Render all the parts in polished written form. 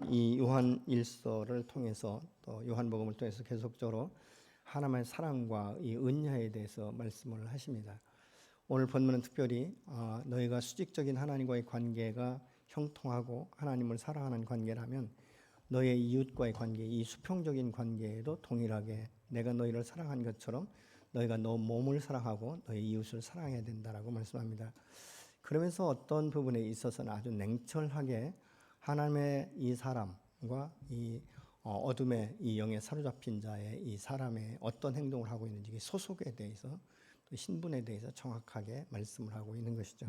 우리는 이 요한 일서를 통해서 또 요한복음을 통해서 계속적으로 하나님의 사랑과 이 은혜에 대해서 말씀을 하십니다. 오늘 본문은 특별히 너희가 수직적인 하나님과의 관계가 형통하고 하나님을 사랑하는 관계라면 너의 이웃과의 관계, 이 수평적인 관계에도 동일하게 내가 너희를 사랑한 것처럼 너희가 너 몸을 사랑하고 너의 이웃을 사랑해야 된다라고 말씀합니다. 그러면서 어떤 부분에 있어서는 아주 냉철하게 하나님의 이 사람과 이 어둠의 이 영에 사로잡힌 자의 이 사람의 어떤 행동을 하고 있는지 소속에 대해서 또 신분에 대해서 정확하게 말씀을 하고 있는 것이죠.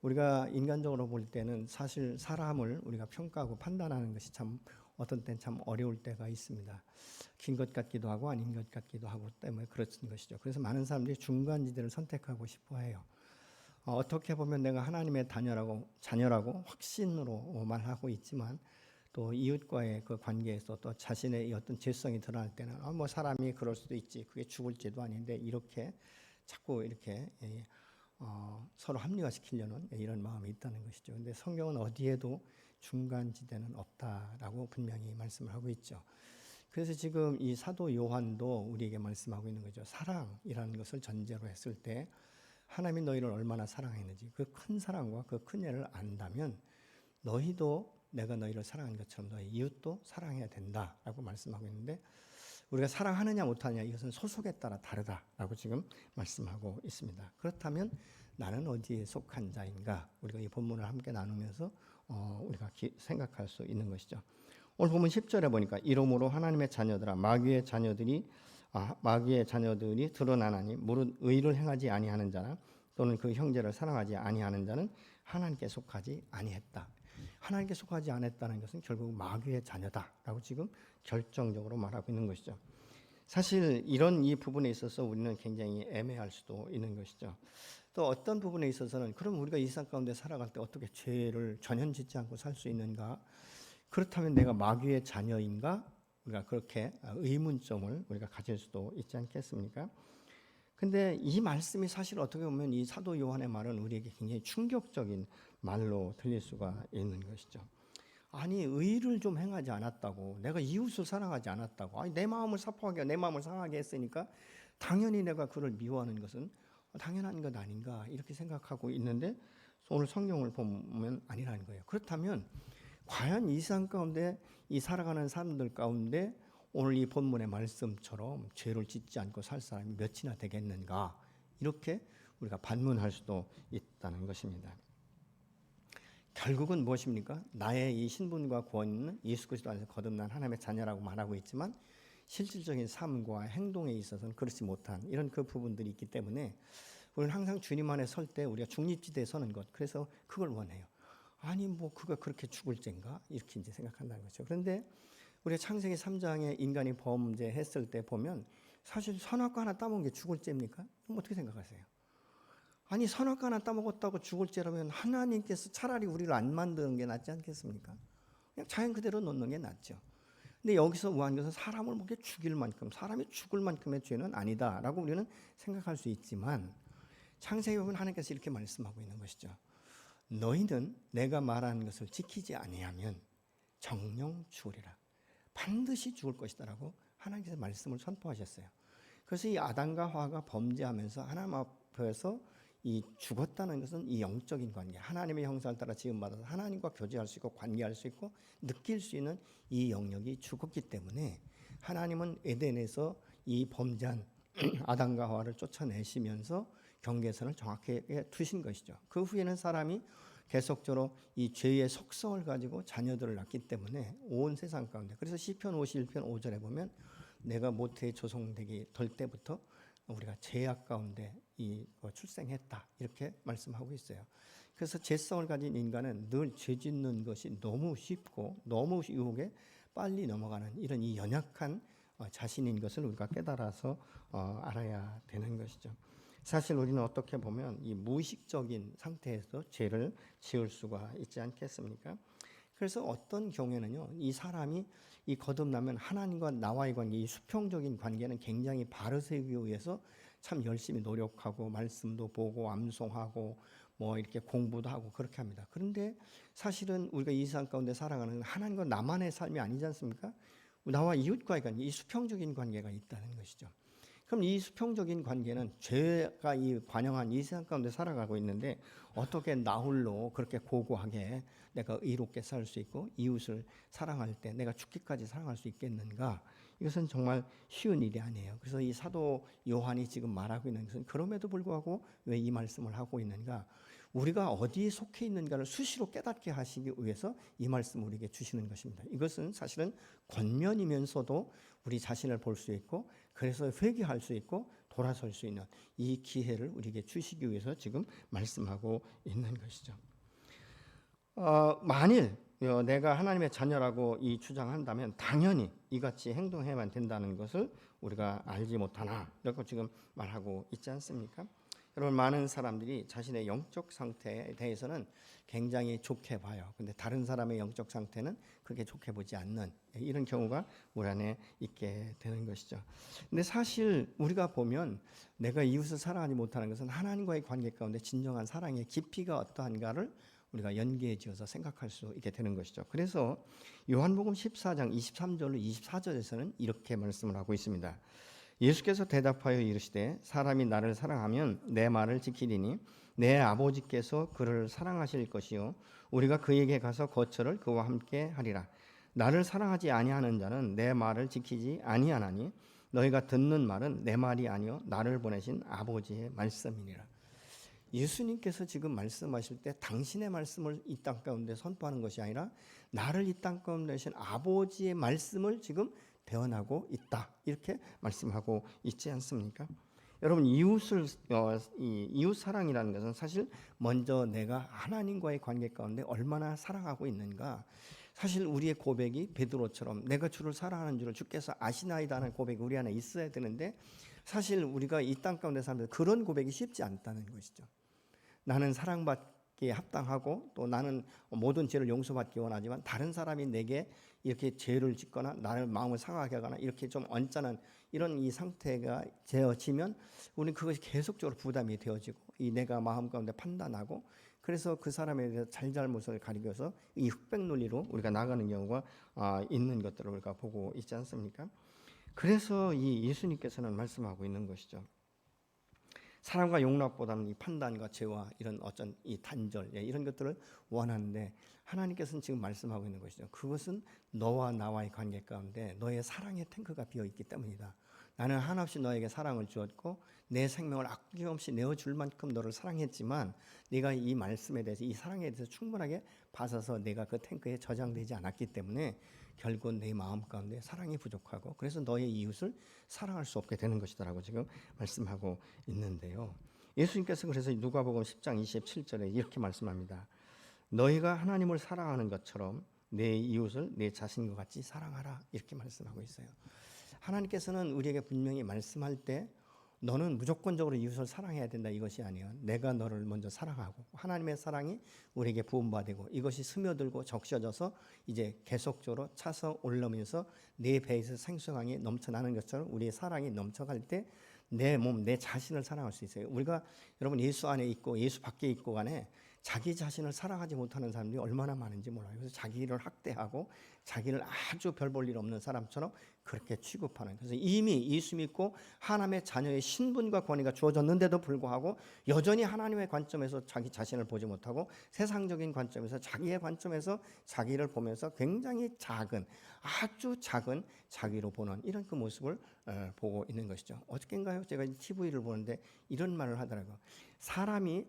우리가 인간적으로 볼 때는 사실 사람을 우리가 평가하고 판단하는 것이 참 어떤 때는 참 어려울 때가 있습니다. 긴 것 같기도 하고 아닌 것 같기도 하고 때문에 그렇은 것이죠. 그래서 많은 사람들이 중간지대를 선택하고 싶어 해요. 어떻게 보면 내가 하나님의 자녀라고 확신으로 말하고 있지만 또 이웃과의 그 관계에서 또 자신의 어떤 죄성이 드러날 때는 뭐 사람이 그럴 수도 있지, 그게 죽을 죄도 아닌데 이렇게 자꾸 이렇게 서로 합리화시키려는 이런 마음이 있다는 것이죠. 근데 성경은 어디에도 중간지대는 없다라고 분명히 말씀을 하고 있죠. 그래서 지금 이 사도 요한도 우리에게 말씀하고 있는 거죠. 사랑이라는 것을 전제로 했을 때 하나님이 너희를 얼마나 사랑했는지 그 큰 사랑과 그 큰 애를 안다면 너희도 내가 너희를 사랑한 것처럼 너희 이웃도 사랑해야 된다라고 말씀하고 있는데 우리가 사랑하느냐 못하느냐 이것은 소속에 따라 다르다라고 지금 말씀하고 있습니다. 그렇다면 나는 어디에 속한 자인가? 우리가 이 본문을 함께 나누면서 우리가 생각할 수 있는 것이죠. 오늘 보면 10절에 보니까 이러므로 하나님의 자녀들아 마귀의 자녀들이 드러나나니 무릇 의를 행하지 아니하는 자나 또는 그 형제를 사랑하지 아니하는 자는 하나님께 속하지 아니했다. 하나님께 속하지 않았다는 것은 결국 마귀의 자녀다라고 지금 결정적으로 말하고 있는 것이죠. 사실 이런 이 부분에 있어서 우리는 굉장히 애매할 수도 있는 것이죠. 또 어떤 부분에 있어서는 그럼 우리가 이 세상 가운데 살아갈 때 어떻게 죄를 전혀 짓지 않고 살 수 있는가? 그렇다면 내가 마귀의 자녀인가? 우리가 그렇게 의문점을 우리가 가질 수도 있지 않겠습니까? 근데 이 말씀이 사실 어떻게 보면 이 사도 요한의 말은 우리에게 굉장히 충격적인 말로 들릴 수가 있는 것이죠. 아니 의를 좀 행하지 않았다고, 내가 이웃을 사랑하지 않았다고, 아니 내 마음을 섭하게 내 마음을 상하게 했으니까 당연히 내가 그를 미워하는 것은 당연한 것 아닌가 이렇게 생각하고 있는데 오늘 성경을 보면 아니라는 거예요. 그렇다면 과연 이 세상 가운데 이 살아가는 사람들 가운데 오늘 이 본문의 말씀처럼 죄를 짓지 않고 살 사람이 몇이나 되겠는가 이렇게 우리가 반문할 수도 있다는 것입니다. 결국은 무엇입니까? 나의 이 신분과 권위는 예수 그리스도 안에서 거듭난 하나님의 자녀라고 말하고 있지만 실질적인 삶과 행동에 있어서는 그렇지 못한 이런 그 부분들이 있기 때문에 우리는 항상 주님 안에 설 때 우리가 중립지대에 서는 것, 그래서 그걸 원해요. 아니 뭐 그가 그렇게 죽을 죄인가? 이렇게 이제 생각한다는 거죠. 그런데 우리가 창세기 3장에 인간이 범죄했을 때 보면 사실 선악과 하나 따먹은 게 죽을 죄입니까? 그럼 어떻게 생각하세요? 아니 선악과 하나 따먹었다고 죽을 죄라면 하나님께서 차라리 우리를 안 만드는 게 낫지 않겠습니까? 그냥 자연 그대로 놓는 게 낫죠. 근데 여기서 우한 것은 사람을 먹게 죽일 만큼, 사람이 죽을 만큼의 죄는 아니다라고 우리는 생각할 수 있지만 창세기 보면 하나님께서 이렇게 말씀하고 있는 것이죠. 너희는 내가 말하는 것을 지키지 아니하면 정녕 죽으리라. 반드시 죽을 것이다라고 하나님께서 말씀을 선포하셨어요. 그래서 이 아담과 하와가 범죄하면서 하나님 앞에서 이 죽었다는 것은 이 영적인 관계, 하나님의 형상을 따라 지음받아서 하나님과 교제할 수 있고 관계할 수 있고 느낄 수 있는 이 영역이 죽었기 때문에 하나님은 에덴에서 이 범죄한 아담과 하와를 쫓아내시면서 경계선을 정확하게 두신 것이죠. 그 후에는 사람이 계속적으로 이 죄의 속성을 가지고 자녀들을 낳기 때문에 온 세상 가운데, 그래서 시편 51편 5절에 보면 내가 모태에 조성되기 될 때부터 우리가 죄악 가운데 출생했다 이렇게 말씀하고 있어요. 그래서 죄성을 가진 인간은 늘 죄 짓는 것이 너무 쉽고 너무 유혹에 빨리 넘어가는 이런 이 연약한 자신인 것을 우리가 깨달아서 알아야 되는 것이죠. 사실 우리는 어떻게 보면 이 무의식적인 상태에서 죄를 지을 수가 있지 않겠습니까? 그래서 어떤 경우에는요, 이 사람이 이 거듭나면 하나님과 나와의 관계, 이 수평적인 관계는 굉장히 바르세우기 위해서 참 열심히 노력하고 말씀도 보고 암송하고 뭐 이렇게 공부도 하고 그렇게 합니다. 그런데 사실은 우리가 이 세상 가운데 살아가는 하나님과 나만의 삶이 아니지 않습니까? 나와 이웃과의 관계, 이 수평적인 관계가 있다는 것이죠. 그럼 이 수평적인 관계는 죄가 이 관영한 이 세상 가운데 살아가고 있는데 어떻게 나 홀로 그렇게 고고하게 내가 의롭게 살 수 있고 이웃을 사랑할 때 내가 죽기까지 사랑할 수 있겠는가? 이것은 정말 쉬운 일이 아니에요. 그래서 이 사도 요한이 지금 말하고 있는 것은 그럼에도 불구하고 왜 이 말씀을 하고 있는가? 우리가 어디에 속해 있는가를 수시로 깨닫게 하시기 위해서 이 말씀을 우리에게 주시는 것입니다. 이것은 사실은 권면이면서도 우리 자신을 볼 수 있고 그래서 회개할 수 있고 돌아설 수 있는 이 기회를 우리에게 주시기 위해서 지금 말씀하고 있는 것이죠. 만일 내가 하나님의 자녀라고 이 주장한다면 당연히 이같이 행동해야만 된다는 것을 우리가 알지 못하나 이렇게 지금 말하고 있지 않습니까? 여러분 많은 사람들이 자신의 영적 상태에 대해서는 굉장히 좋게 봐요. 근데 다른 사람의 영적 상태는 그렇게 좋게 보지 않는 이런 경우가 우리 안에 있게 되는 것이죠. 근데 사실 우리가 보면 내가 이웃을 사랑하지 못하는 것은 하나님과의 관계 가운데 진정한 사랑의 깊이가 어떠한가를 우리가 연계해 지어서 생각할 수 있게 되는 것이죠. 그래서 요한복음 14장 23절로 24절에서는 이렇게 말씀을 하고 있습니다. 예수께서 대답하여 이르시되 사람이 나를 사랑하면 내 말을 지키리니 내 아버지께서 그를 사랑하실 것이요 우리가 그에게 가서 거처를 그와 함께 하리라. 나를 사랑하지 아니하는 자는 내 말을 지키지 아니하나니 너희가 듣는 말은 내 말이 아니요 나를 보내신 아버지의 말씀이니라. 예수님께서 지금 말씀하실 때 당신의 말씀을 이 땅 가운데 선포하는 것이 아니라 나를 이 땅 가운데 하신 아버지의 말씀을 지금 대언하고 있다. 이렇게 말씀하고 있지 않습니까? 여러분 이웃 사랑이라는 것은 사실 먼저 내가 하나님과의 관계 가운데 얼마나 사랑하고 있는가. 사실 우리의 고백이 베드로처럼 내가 주를 사랑하는 줄을 주께서 아시나이다는 고백이 우리 안에 있어야 되는데 사실 우리가 이 땅 가운데 살면서 그런 고백이 쉽지 않다는 것이죠. 나는 사랑받기에 합당하고 또 나는 모든 죄를 용서받기 원하지만 다른 사람이 내게 이렇게 죄를 짓거나 나를 마음을 상하게 하거나 이렇게 좀 언짢은 이런 이 상태가 되어지면 우리는 그것이 계속적으로 부담이 되어지고 이 내가 마음 가운데 판단하고 그래서 그 사람에 대해서 잘잘못을 가리켜서 이 흑백 논리로 우리가 나가는 경우가 있는 것들을 우리가 보고 있지 않습니까? 그래서 이 예수님께서는 말씀하고 있는 것이죠. 사랑과 용납보다는 이 판단과 죄와 이런 어떤 이 단절 이런 것들을 원하는데 하나님께서는 지금 말씀하고 있는 것이죠. 그것은 너와 나와의 관계 가운데 너의 사랑의 탱크가 비어 있기 때문이다. 나는 한없이 너에게 사랑을 주었고 내 생명을 아낌없이 내어줄 만큼 너를 사랑했지만 네가 이 말씀에 대해서 이 사랑에 대해서 충분하게 받아서 내가 그 탱크에 저장되지 않았기 때문에 결국 내 마음 가운데 사랑이 부족하고 그래서 너의 이웃을 사랑할 수 없게 되는 것이다라고 지금 말씀하고 있는데요. 예수님께서 그래서 누가복음 10장 27절에 이렇게 말씀합니다. 너희가 하나님을 사랑하는 것처럼 내 이웃을 내 자신과 같이 사랑하라 이렇게 말씀하고 있어요. 하나님께서는 우리에게 분명히 말씀할 때 너는 무조건적으로 이웃을 사랑해야 된다 이것이 아니에요. 내가 너를 먼저 사랑하고 하나님의 사랑이 우리에게 부음받고 이것이 스며들고 적셔져서 이제 계속적으로 차서 올라오면서 내 배에서 생수강이 넘쳐나는 것처럼 우리의 사랑이 넘쳐갈 때 내 몸, 내 자신을 사랑할 수 있어요. 우리가 여러분 예수 안에 있고 예수 밖에 있고 간에 자기 자신을 사랑하지 못하는 사람들이 얼마나 많은지 몰라요. 그래서 자기를 학대하고 자기를 아주 별 볼 일 없는 사람처럼 그렇게 취급하는. 그래서 이미 예수 믿고 하나님의 자녀의 신분과 권위가 주어졌는데도 불구하고 여전히 하나님의 관점에서 자기 자신을 보지 못하고 세상적인 관점에서 자기의 관점에서 자기를 보면서 굉장히 작은 아주 작은 자기로 보는 이런 그 모습을 보고 있는 것이죠. 어저께인가요? 제가 TV를 보는데 이런 말을 하더라고요. 사람이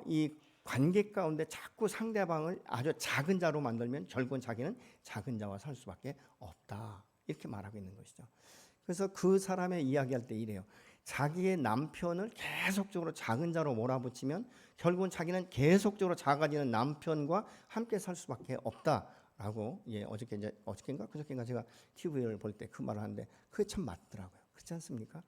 이 관계 가운데 자꾸 상대방을 아주 작은 자로 만들면 결국은 자기는 작은 자와 살 수밖에 없다. 이렇게 말하고 있는 것이죠. 그래서 그 사람의 이야기할 때 이래요. 자기의 남편을 계속적으로 작은 자로 몰아붙이면 결국은 자기는 계속적으로 작아지는 남편과 함께 살 수밖에 없다라고 어저께인가 그저께인가 제가 TV를 볼 때 그 말을 하는데 그게 참 맞더라고요. 그렇지 않습니까?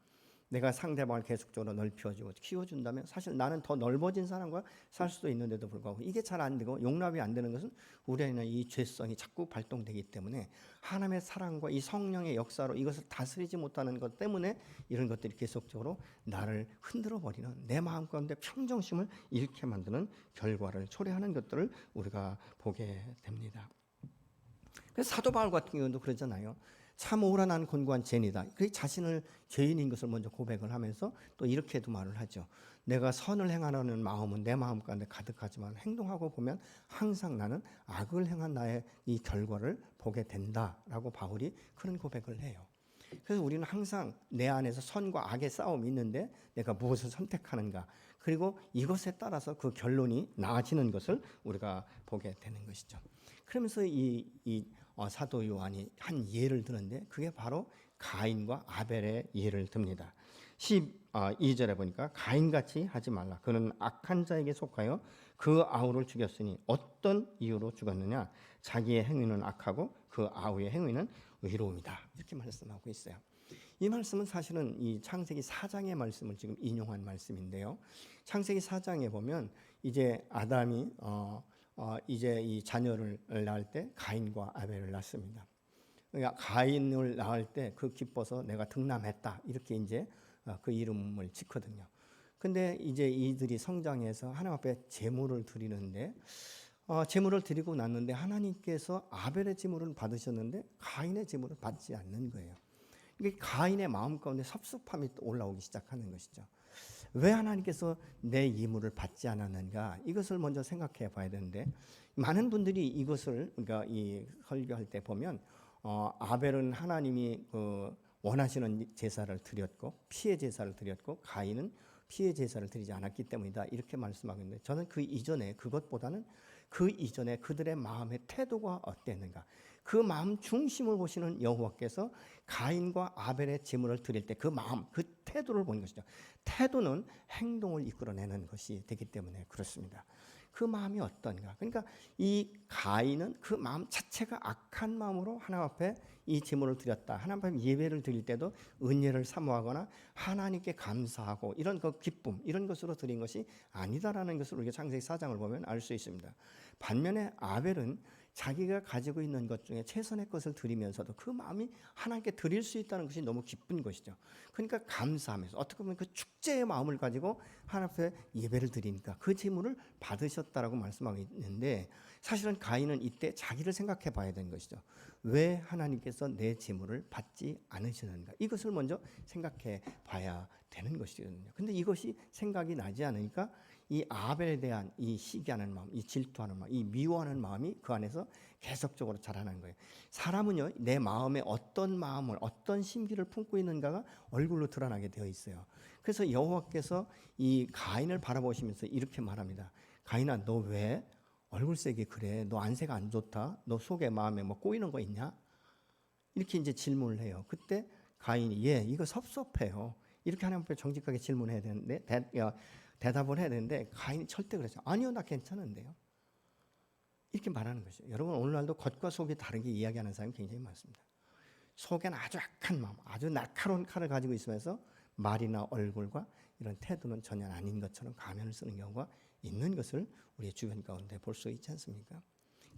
내가 상대방을 계속적으로 넓혀주고 키워준다면 사실 나는 더 넓어진 사람과 살 수도 있는데도 불구하고 이게 잘 안 되고 용납이 안 되는 것은 우리 안에 이 죄성이 자꾸 발동되기 때문에 하나님의 사랑과 이 성령의 역사로 이것을 다스리지 못하는 것 때문에 이런 것들이 계속적으로 나를 흔들어 버리는, 내 마음 가운데 평정심을 잃게 만드는 결과를 초래하는 것들을 우리가 보게 됩니다. 그래서 사도 바울 같은 경우도 그러잖아요. 참 오라난 곤고한 죄인이다. 그 자신을 죄인인 것을 먼저 고백을 하면서 또 이렇게도 말을 하죠. 내가 선을 행하려는 마음은 내 마음 가운데 가득하지만 행동하고 보면 항상 나는 악을 행한 나의 이 결과를 보게 된다라고 바울이 그런 고백을 해요. 그래서 우리는 항상 내 안에서 선과 악의 싸움이 있는데 내가 무엇을 선택하는가, 그리고 이것에 따라서 그 결론이 나아지는 것을 우리가 보게 되는 것이죠. 그러면서 사도 요한이 한 예를 드는데 그게 바로 가인과 아벨의 예를 듭니다. 12절에 보니까 가인같이 하지 말라. 그는 악한 자에게 속하여 그 아우를 죽였으니 어떤 이유로 죽었느냐? 자기의 행위는 악하고 그 아우의 행위는 의로움이다. 이렇게 말씀하고 있어요. 이 말씀은 사실은 이 창세기 4장의 말씀을 지금 인용한 말씀인데요. 창세기 4장에 보면 이제 아담이 이제 이 자녀를 낳을 때 가인과 아벨을 낳습니다. 그러니까 가인을 낳을 때 그 기뻐서 내가 득남했다 이렇게 이제 그 이름을 짓거든요. 근데 이제 이들이 성장해서 하나님 앞에 제물을 드리는데 제물을 드리고 났는데 하나님께서 아벨의 제물을 받으셨는데 가인의 제물을 받지 않는 거예요. 이게 가인의 마음 가운데 섭섭함이 올라오기 시작하는 것이죠. 왜 하나님께서 내 예물을 받지 않았는가? 이것을 먼저 생각해 봐야 되는데 많은 분들이 이것을 그러니까 이 설교할 때 보면 아벨은 하나님이 원하시는 제사를 드렸고 피의 제사를 드렸고 가인은 피의 제사를 드리지 않았기 때문이다 이렇게 말씀하고 있는데 저는 그 이전에 그것보다는 그 이전에 그들의 마음의 태도가 어땠는가, 그 마음 중심을 보시는 여호와께서 가인과 아벨의 제물을 드릴 때 그 마음, 그 태도를 보는 것이죠. 태도는 행동을 이끌어내는 것이 되기 때문에 그렇습니다. 그 마음이 어떤가? 그러니까 이 가인은 그 마음 자체가 악한 마음으로 하나님 앞에 이 제물을 드렸다. 하나님 앞에 예배를 드릴 때도 은혜를 사모하거나 하나님께 감사하고 이런 그 기쁨, 이런 것으로 드린 것이 아니다라는 것을 우리가 창세기 4장을 보면 알 수 있습니다. 반면에 아벨은 자기가 가지고 있는 것 중에 최선의 것을 드리면서도 그 마음이 하나님께 드릴 수 있다는 것이 너무 기쁜 것이죠. 그러니까 감사하면서 어떻게 보면 그 축제의 마음을 가지고 하나님 앞에 예배를 드리니까 그 제물을 받으셨다라고 말씀하고 있는데 사실은 가인은 이때 자기를 생각해 봐야 되는 것이죠. 왜 하나님께서 내 제물을 받지 않으시는가? 이것을 먼저 생각해 봐야 되는 것이거든요. 근데 이것이 생각이 나지 않으니까 이 아벨에 대한 이 시기하는 마음, 이 질투하는 마음, 이 미워하는 마음이 그 안에서 계속적으로 자라나는 거예요. 사람은요, 내 마음에 어떤 마음을, 어떤 심기를 품고 있는가가 얼굴로 드러나게 되어 있어요. 그래서 여호와께서 이 가인을 바라보시면서 이렇게 말합니다. 가인아, 너 왜 얼굴색이 그래? 너 안색 안 좋다? 너 속에 마음에 뭐 꼬이는 거 있냐? 이렇게 이제 질문을 해요. 그때 가인이 이거 섭섭해요. 이렇게 하나님 앞에 정직하게 질문해야 되는데 대답을 해야 되는데 가인이 절대 그러죠. 아니요, 나 괜찮은데요. 이렇게 말하는 것이죠. 여러분 오늘날도 겉과 속이 다르게 이야기하는 사람이 굉장히 많습니다. 속에는 아주 악한 마음, 아주 날카로운 칼을 가지고 있으면서 말이나 얼굴과 이런 태도는 전혀 아닌 것처럼 가면을 쓰는 경우가 있는 것을 우리의 주변 가운데 볼 수 있지 않습니까?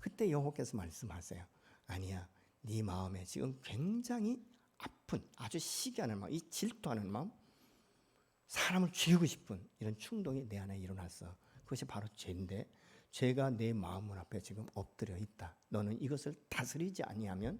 그때 여호와께서 말씀하세요. 아니야, 네 마음에 지금 굉장히 아픈, 아주 시기하는 마음, 이 질투하는 마음, 사람을 죽이고 싶은 이런 충동이 내 안에 일어났어. 그것이 바로 죄인데 죄가 내 마음 앞에 지금 엎드려 있다. 너는 이것을 다스리지 아니하면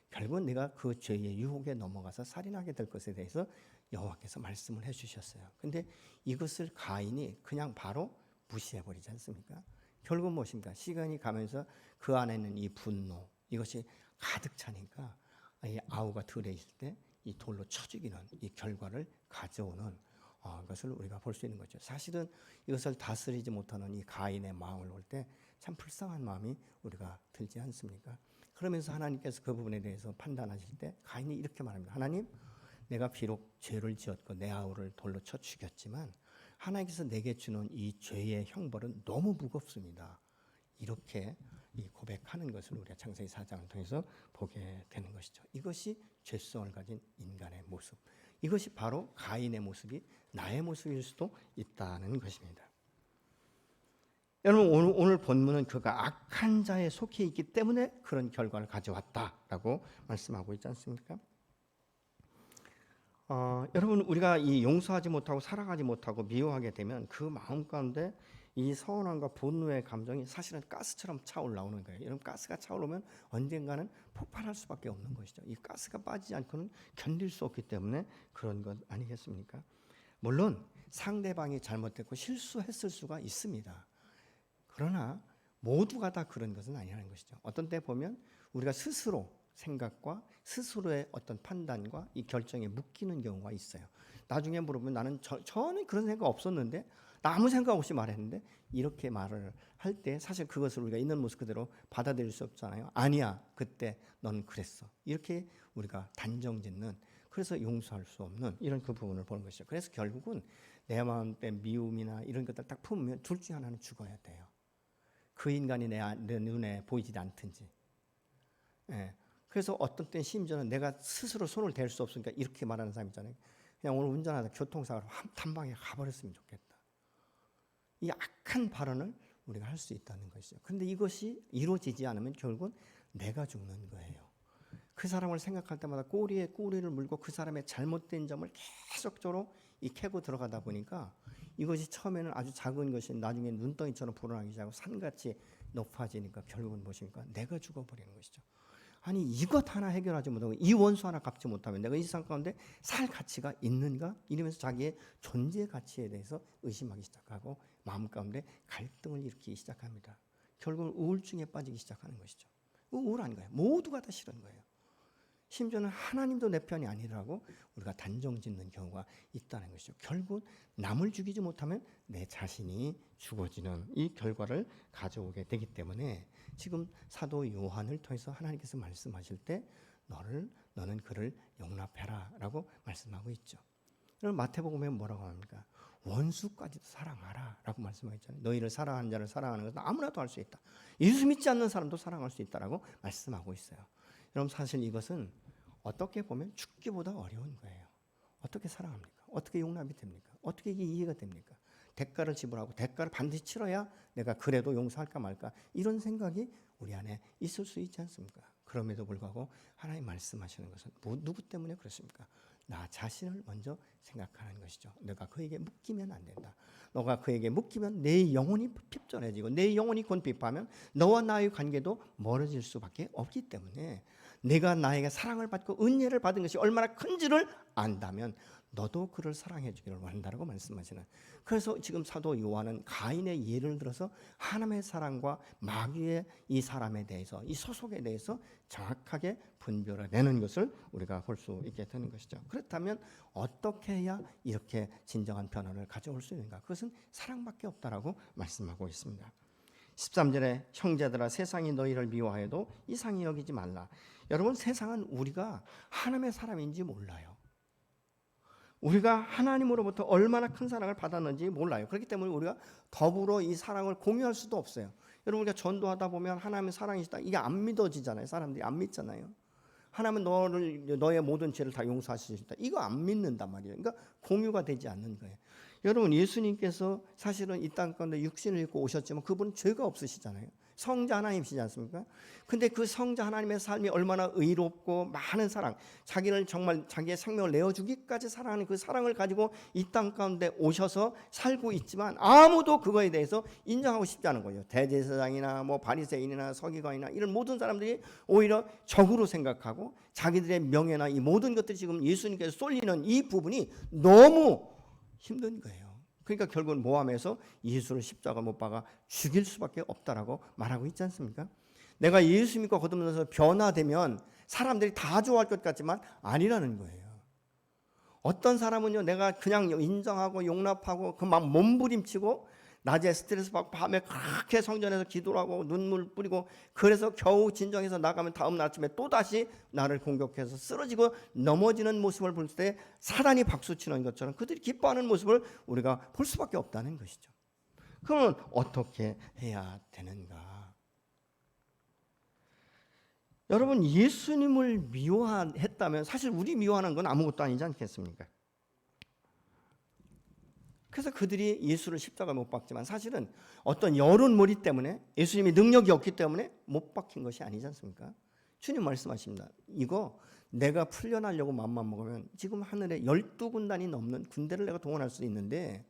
결국은 내가 그 죄의 유혹에 넘어가서 살인하게 될 것에 대해서 여호와께서 말씀을 해주셨어요. 근데 이것을 가인이 그냥 바로 무시해버리지 않습니까? 결국은 무엇입니까? 시간이 가면서 그 안에 있는 이 분노, 이것이 가득 차니까 이 아우가 들에 있을 때 이 돌로 쳐 죽이는 이 결과를 가져오는 것을 우리가 볼 수 있는 거죠. 사실은 이것을 다스리지 못하는 이 가인의 마음을 볼 때 참 불쌍한 마음이 우리가 들지 않습니까? 그러면서 하나님께서 그 부분에 대해서 판단하실 때 가인이 이렇게 말합니다. 하나님, 내가 비록 죄를 지었고 내 아우를 돌로 쳐 죽였지만 하나님께서 내게 주는 이 죄의 형벌은 너무 무겁습니다. 이렇게 이 고백하는 것을 우리가 창세기 4장을 통해서 보게 되는 것이죠. 이것이 죄성을 가진 인간의 모습. 이것이 바로 가인의 모습이 나의 모습일 수도 있다는 것입니다. 여러분, 오늘 본문은 그가 악한 자에 속해 있기 때문에 그런 결과를 가져왔다라고 말씀하고 있지 않습니까? 여러분, 우리가 이 용서하지 못하고 사랑하지 못하고 미워하게 되면 그 마음 가운데 이 서운함과 분노의 감정이 사실은 가스처럼 차올라오는 거예요. 여러분, 가스가 차오르면 언젠가는 폭발할 수밖에 없는 것이죠. 이 가스가 빠지지 않고는 견딜 수 없기 때문에 그런 것 아니겠습니까? 물론 상대방이 잘못했고 실수했을 수가 있습니다. 그러나 모두가 다 그런 것은 아니라는 것이죠. 어떤 때 보면 우리가 스스로 생각과 스스로의 어떤 판단과 이 결정에 묶이는 경우가 있어요. 나중에 물어보면 나는 저는 그런 생각 없었는데, 나 아무 생각 없이 말했는데, 이렇게 말을 할 때 사실 그것을 우리가 있는 모습 그대로 받아들일 수 없잖아요. 아니야, 그때 넌 그랬어. 이렇게 우리가 단정짓는, 그래서 용서할 수 없는 이런 그 부분을 보는 것이죠. 그래서 결국은 내 마음의 미움이나 이런 것들 딱 품으면 둘 중 하나는 죽어야 돼요. 그 인간이 내 눈에 보이지 않든지. 예. 그래서 어떤 때는 심지어는 내가 스스로 손을 댈 수 없으니까 이렇게 말하는 사람 있잖아요. 그냥 오늘 운전하다 교통사고로 한 방에 가버렸으면 좋겠다. 이 악한 발언을 우리가 할 수 있다는 것이죠. 그런데 이것이 이루어지지 않으면 결국은 내가 죽는 거예요. 그 사람을 생각할 때마다 꼬리에 꼬리를 물고 그 사람의 잘못된 점을 계속적으로 캐고 들어가다 보니까 이것이 처음에는 아주 작은 것이 나중에 눈덩이처럼 불어나기 시작하고 산같이 높아지니까 결국은 무엇입니까? 내가 죽어버리는 것이죠. 아니, 이것 하나 해결하지 못하고 이 원수 하나 갚지 못하면 내가 이 세상 가운데 살 가치가 있는가? 이러면서 자기의 존재 가치에 대해서 의심하기 시작하고 마음 가운데 갈등을 일으키기 시작합니다. 결국은 우울증에 빠지기 시작하는 것이죠. 우울한 거예요. 모두가 다 싫은 거예요. 심지어는 하나님도 내 편이 아니라고 우리가 단정짓는 경우가 있다는 것이죠. 결국 남을 죽이지 못하면 내 자신이 죽어지는 이 결과를 가져오게 되기 때문에 지금 사도 요한을 통해서 하나님께서 말씀하실 때 너는 그를 용납해라 라고 말씀하고 있죠. 그럼 마태복음에 뭐라고 합니까? 원수까지도 사랑하라 라고 말씀하셨잖아요. 너희를 사랑하는 자를 사랑하는 것은 아무나도 할 수 있다. 예수 믿지 않는 사람도 사랑할 수 있다라고 말씀하고 있어요. 여러분, 사실 이것은 어떻게 보면 죽기보다 어려운 거예요. 어떻게 사랑합니까? 어떻게 용납이 됩니까? 어떻게 이게 이해가 됩니까? 대가를 지불하고 대가를 반드시 치러야 내가 그래도 용서할까 말까, 이런 생각이 우리 안에 있을 수 있지 않습니까? 그럼에도 불구하고 하나님 말씀하시는 것은 누구 때문에 그렇습니까? 나 자신을 먼저 생각하는 것이죠. 내가 그에게 묶이면 안 된다. 너가 그에게 묶이면 내 영혼이 핍절해지고 내 영혼이 곤핍하면 너와 나의 관계도 멀어질 수밖에 없기 때문에 내가 나에게 사랑을 받고 은혜를 받은 것이 얼마나 큰지를 안다면 너도 그를 사랑해 주기를 원한다고 말씀하시는. 그래서 지금 사도 요한은 가인의 예를 들어서 하나님의 사랑과 마귀의 이 사람에 대해서, 이 소속에 대해서 정확하게 분별을 내는 것을 우리가 볼 수 있게 되는 것이죠. 그렇다면 어떻게 해야 이렇게 진정한 변화를 가져올 수 있는가? 그것은 사랑밖에 없다라고 말씀하고 있습니다. 13절에 형제들아 세상이 너희를 미워해도 이상히 여기지 말라. 여러분, 세상은 우리가 하나님의 사람인지 몰라요. 우리가 하나님으로부터 얼마나 큰 사랑을 받았는지 몰라요. 그렇기 때문에 우리가 더불어 이 사랑을 공유할 수도 없어요. 여러분, 우리가 전도하다 보면 하나님의 사랑이시다, 이게 안 믿어지잖아요. 사람들이 안 믿잖아요. 하나님은 너의 모든 죄를 다 용서하실 수 있다, 이거 안 믿는단 말이에요. 그러니까 공유가 되지 않는 거예요. 여러분, 예수님께서 사실은 이 땅 가운데 육신을 입고 오셨지만 그분은 죄가 없으시잖아요. 성자 하나님이시지 않습니까? 근데 그 성자 하나님의 삶이 얼마나 의롭고 많은 사랑, 자기를 정말 자기의 생명을 내어주기까지 사랑하는 그 사랑을 가지고 이 땅 가운데 오셔서 살고 있지만 아무도 그거에 대해서 인정하고 싶지 않은 거예요. 대제사장이나 뭐 바리새인이나 서기관이나 이런 모든 사람들이 오히려 적으로 생각하고 자기들의 명예나 이 모든 것들이 지금 예수님께서 쏠리는 이 부분이 너무 힘든 거예요. 그러니까 결국은 모함에서 예수를 십자가 못 박아 죽일 수밖에 없다라고 말하고 있지 않습니까? 내가 예수 믿고 거듭나서 변화되면 사람들이 다 좋아할 것 같지만 아니라는 거예요. 어떤 사람은요, 내가 그냥 인정하고 용납하고 그 막 몸부림치고 낮에 스트레스 받고 밤에 그렇게 성전에서 기도를 하고 눈물 뿌리고 그래서 겨우 진정해서 나가면 다음 날 아침에 또다시 나를 공격해서 쓰러지고 넘어지는 모습을 볼 때 사단이 박수치는 것처럼 그들이 기뻐하는 모습을 우리가 볼 수밖에 없다는 것이죠. 그러면 어떻게 해야 되는가? 여러분, 예수님을 미워했다면 사실 우리 미워하는 건 아무것도 아니지 않겠습니까? 그래서 그들이 예수를 십자가에 못 박지만 사실은 어떤 여론몰이 때문에, 예수님이 능력이 없기 때문에 못 박힌 것이 아니지 않습니까? 주님 말씀하십니다. 이거 내가 풀려나려고 마음만 먹으면 지금 하늘에 12군단이 넘는 군대를 내가 동원할 수 있는데,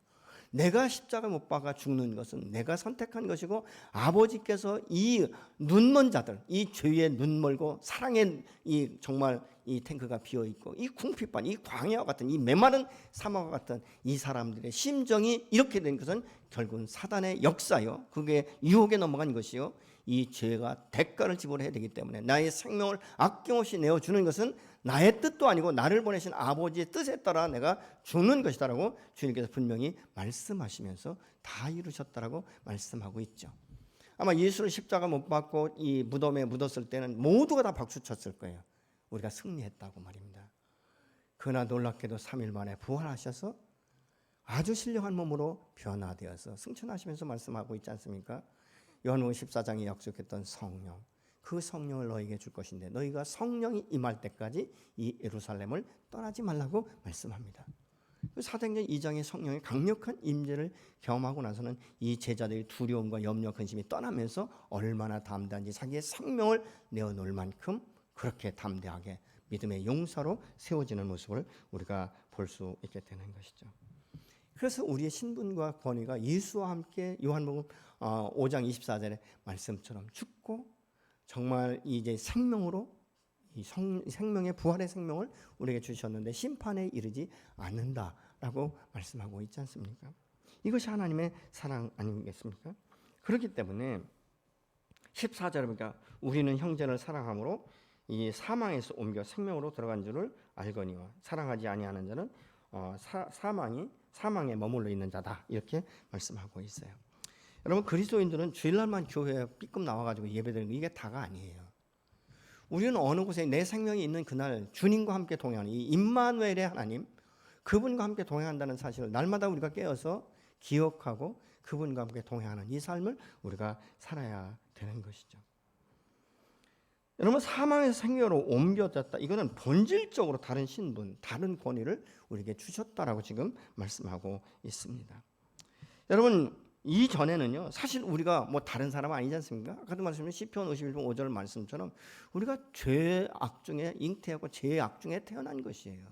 내가 십자가 못 박아 죽는 것은 내가 선택한 것이고, 아버지께서 이 눈먼 자들, 이 죄에 눈멀고 사랑의 이 정말 이 탱크가 비어 있고 이 궁핍한 이 광야와 같은 이 메마른 사막과 같은 이 사람들의 심정이 이렇게 된 것은 결국은 사단의 역사요, 그게 유혹에 넘어간 것이요, 이 죄가 대가를 지불해야 되기 때문에 나의 생명을 아낌없이 내어주는 것은 나의 뜻도 아니고 나를 보내신 아버지의 뜻에 따라 내가 죽는 것이다라고 주님께서 분명히 말씀하시면서 다 이루셨다라고 말씀하고 있죠. 아마 예수를 십자가 못 박고 이 무덤에 묻었을 때는 모두가 다 박수 쳤을 거예요. 우리가 승리했다고 말입니다. 그러나 놀랍게도 3일 만에 부활하셔서 아주 신령한 몸으로 변화되어서 승천하시면서 말씀하고 있지 않습니까? 요한복음 14장에 약속했던 성령, 그 성령을 너에게 줄 것인데 너희가 성령이 임할 때까지 이 예루살렘을 떠나지 말라고 말씀합니다. 사도행전 2장의 성령의 강력한 임재를 경험하고 나서는 이 제자들의 두려움과 염려, 근심이 떠나면서 얼마나 담대한지 자기의 생명을 내어놓을 만큼 그렇게 담대하게 믿음의 용사로 세워지는 모습을 우리가 볼 수 있게 되는 것이죠. 그래서 우리의 신분과 권위가 예수와 함께 요한복음 5장 24절의 말씀처럼 죽고 정말 이제 생명으로 이 생명의 부활의 생명을 우리에게 주셨는데 심판에 이르지 않는다라고 말씀하고 있지 않습니까? 이것이 하나님의 사랑 아니겠습니까? 그렇기 때문에 14절에 보니까 우리는 형제를 사랑함으로 이 사망에서 옮겨 생명으로 들어간 줄을 알거니와 사랑하지 아니하는 자는 사망에 머물러 있는 자다, 이렇게 말씀하고 있어요. 여러분, 그리스도인들은 주일날만 교회에 삐끔 나와가지고 예배드리는 게 이게 다가 아니에요. 우리는 어느 곳에 내 생명이 있는 그날 주님과 함께 동행하는 이 임마누엘의 하나님, 그분과 함께 동행한다는 사실을 날마다 우리가 깨어서 기억하고 그분과 함께 동행하는 이 삶을 우리가 살아야 되는 것이죠. 여러분, 사망에서 생명으로 옮겨졌다, 이거는 본질적으로 다른 신분, 다른 권위를 우리에게 주셨다라고 지금 말씀하고 있습니다. 여러분, 이전에는요 사실 우리가 뭐 다른 사람 아니지 않습니까? 아까도 말씀드린 시편 51편 5절 말씀처럼 우리가 죄악 중에 잉태하고 죄악 중에 태어난 것이에요.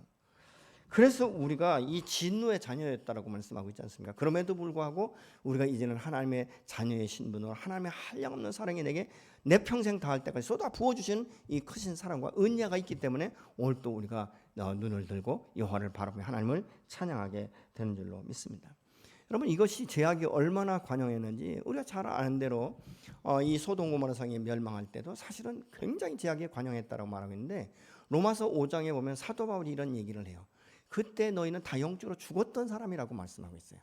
그래서 우리가 이 진노의 자녀였다라고 말씀하고 있지 않습니까? 그럼에도 불구하고 우리가 이제는 하나님의 자녀의 신분으로 하나님의 한량없는 사랑이 내게 내 평생 다할 때까지 쏟아 부어주시는 이 크신 사랑과 은혜가 있기 때문에 오늘 또 우리가 눈을 들고 여호와를 바라보며 하나님을 찬양하게 되는 줄로 믿습니다. 여러분, 이것이 죄악이 얼마나 관영했는지 우리가 잘 아는 대로 이 소돔 고모라 성이 멸망할 때도 사실은 굉장히 죄악이 관영했다고 말하고 있는데, 로마서 5장에 보면 사도 바울이 이런 얘기를 해요. 그때 너희는 다 영적으로 죽었던 사람이라고 말씀하고 있어요.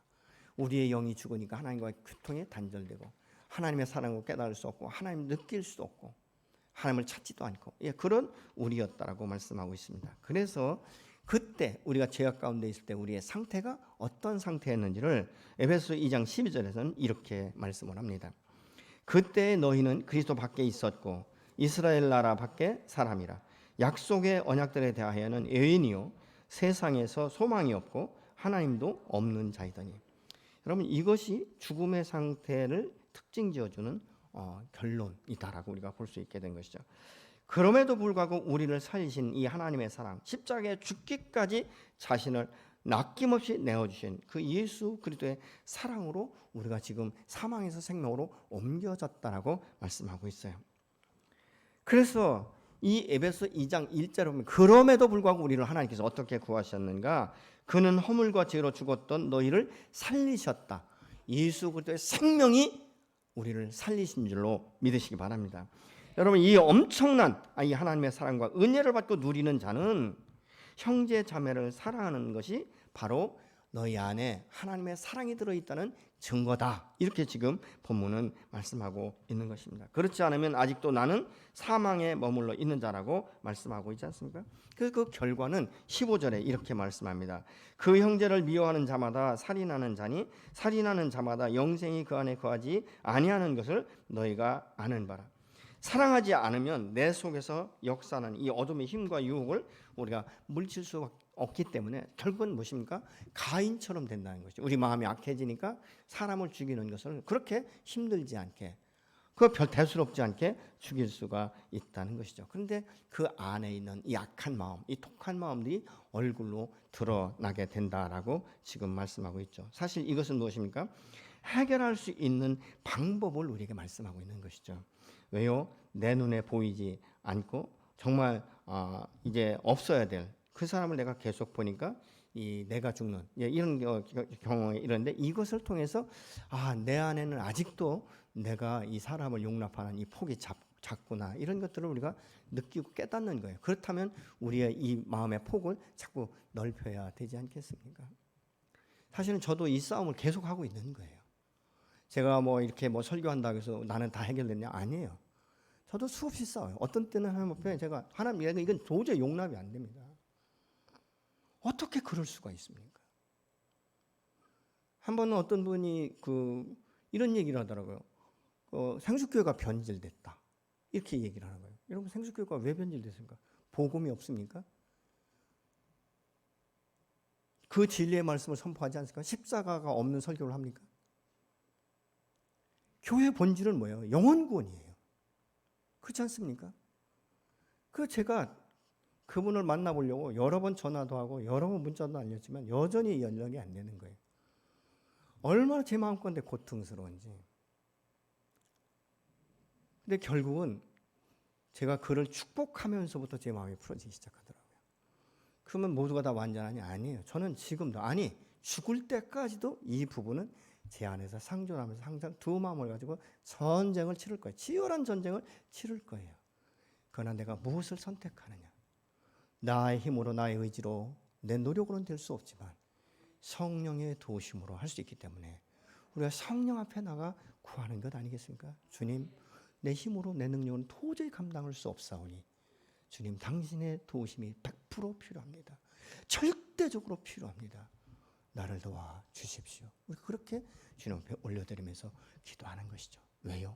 우리의 영이 죽으니까 하나님과의 교통이 단절되고 하나님의 사랑을 깨달을 수 없고 하나님을 느낄 수도 없고 하나님을 찾지도 않고 그런 우리였다라고 말씀하고 있습니다. 그래서 그때 우리가 죄악 가운데 있을 때 우리의 상태가 어떤 상태였는지를 에베소 2장 12절에서는 이렇게 말씀을 합니다. 그때 너희는 그리스도 밖에 있었고 이스라엘 나라 밖에 사람이라 약속의 언약들에 대하여는 외인이요 세상에서 소망이 없고 하나님도 없는 자이더니. 여러분, 이것이 죽음의 상태를 특징 지어주는 결론이다라고 우리가 볼 수 있게 된 것이죠. 그럼에도 불구하고 우리를 살리신 이 하나님의 사랑, 십자가에 죽기까지 자신을 아낌없이 내어주신 그 예수 그리스도의 사랑으로 우리가 지금 사망에서 생명으로 옮겨졌다라고 말씀하고 있어요. 그래서 이 에베소 2장 1절에 보면 그럼에도 불구하고 우리를 하나님께서 어떻게 구하셨는가? 그는 허물과 죄로 죽었던 너희를 살리셨다. 예수 그리스도의 생명이 우리를 살리신 줄로 믿으시기 바랍니다. 여러분, 이 엄청난 이 하나님의 사랑과 은혜를 받고 누리는 자는 형제 자매를 사랑하는 것이 바로 너희 안에 하나님의 사랑이 들어있다는 증거다. 이렇게 지금 본문은 말씀하고 있는 것입니다. 그렇지 않으면 아직도 나는 사망에 머물러 있는 자라고 말씀하고 있지 않습니까? 그 결과는 15절에 이렇게 말씀합니다. 그 형제를 미워하는 자마다 살인하는 자니 살인하는 자마다 영생이 그 안에 거하지 아니하는 것을 너희가 아는 바라. 사랑하지 않으면 내 속에서 역사하는 이 어둠의 힘과 유혹을 우리가 물칠 수 없기 때문에 결국은 무엇입니까? 가인처럼 된다는 것이죠. 우리 마음이 악해지니까 사람을 죽이는 것을 그렇게 힘들지 않게, 그 별 대수롭지 않게 죽일 수가 있다는 것이죠. 그런데 그 안에 있는 이 악한 마음, 이 독한 마음들이 얼굴로 드러나게 된다라고 지금 말씀하고 있죠. 사실 이것은 무엇입니까? 해결할 수 있는 방법을 우리에게 말씀하고 있는 것이죠. 왜요? 내 눈에 보이지 않고 정말 이제 없어야 될 그 사람을 내가 계속 보니까 이 내가 죽는 이런 경험이 이런데, 이것을 통해서 내 안에는 아직도 내가 이 사람을 용납하는 이 폭이 작구나, 이런 것들을 우리가 느끼고 깨닫는 거예요. 그렇다면 우리의 이 마음의 폭을 자꾸 넓혀야 되지 않겠습니까? 사실은 저도 이 싸움을 계속 하고 있는 거예요. 제가 뭐 이렇게 뭐 설교한다고 해서 나는 다 해결됐냐? 아니에요. 저도 수없이 싸워요. 어떤 때는 하나님 앞에 제가 하나님, 이건 도저히 용납이 안 됩니다. 어떻게 그럴 수가 있습니까? 한 번은 어떤 분이 이런 얘기를 하더라고요. 생수교회가 변질됐다, 이렇게 얘기를 하는 거예요. 여러분, 생수교회가 왜 변질됐습니까? 복음이 없습니까? 그 진리의 말씀을 선포하지 않습니까? 십자가가 없는 설교를 합니까? 교회 본질은 뭐예요? 영혼 구원이에요. 그렇지 않습니까? 제가 그분을 만나보려고 여러 번 전화도 하고 여러 번 문자도 날렸지만 여전히 연락이 안 되는 거예요. 얼마나 제 마음건데 고통스러운지. 근데 결국은 제가 그를 축복하면서부터 제 마음이 풀어지기 시작하더라고요. 그러면 모두가 다 완전하니? 아니에요. 저는 지금도, 죽을 때까지도 이 부분은 제 안에서 상존하면서 항상 두 마음을 가지고 전쟁을 치를 거예요. 치열한 전쟁을 치를 거예요. 그러나 내가 무엇을 선택하느냐? 나의 힘으로, 나의 의지로, 내 노력으로는 될 수 없지만 성령의 도우심으로 할 수 있기 때문에 우리가 성령 앞에 나가 구하는 것 아니겠습니까? 주님, 내 힘으로, 내 능력은 도저히 감당할 수 없사오니 주님, 당신의 도우심이 100% 필요합니다. 절대적으로 필요합니다. 나를 도와 주십시오. 우리 그렇게 주님 앞에 올려드리면서 기도하는 것이죠. 왜요?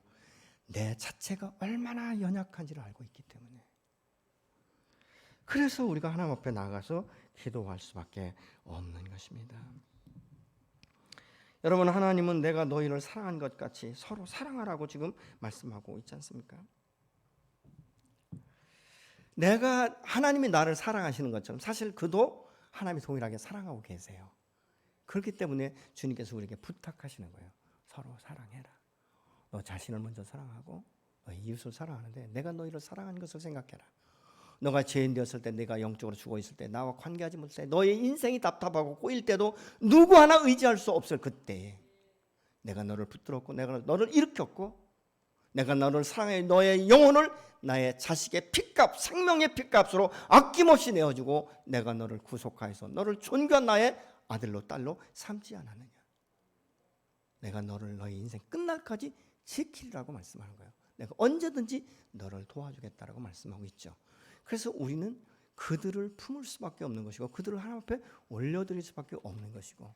내 자체가 얼마나 연약한지를 알고 있기 때문에. 그래서 우리가 하나님 앞에 나가서 기도할 수밖에 없는 것입니다. 여러분, 하나님은 내가 너희를 사랑한 것 같이 서로 사랑하라고 지금 말씀하고 있지 않습니까? 하나님이 나를 사랑하시는 것처럼 사실 그도 하나님이 동일하게 사랑하고 계세요. 그렇기 때문에 주님께서 우리에게 부탁하시는 거예요. 서로 사랑해라. 너 자신을 먼저 사랑하고 너희 이웃을 사랑하는데 내가 너희를 사랑한 것을 생각해라. 너가 죄인 되었을 때, 내가 영적으로 죽어 있을 때, 나와 관계하지 못할 때, 너의 인생이 답답하고 꼬일 때도 누구 하나 의지할 수 없을 그때에 내가 너를 붙들었고 내가 너를 일으켰고 내가 너를 사랑해 너의 영혼을 나의 자식의 핏값, 생명의 핏값으로 아낌없이 내어주고 내가 너를 구속하여서 너를 존귀한 나의 아들로 딸로 삼지 않았느냐. 내가 너를 너의 인생 끝날까지 지키리라고 말씀하는 거예요. 내가 언제든지 너를 도와주겠다라고 말씀하고 있죠. 그래서 우리는 그들을 품을 수밖에 없는 것이고 그들을 하나님 앞에 올려드릴 수밖에 없는 것이고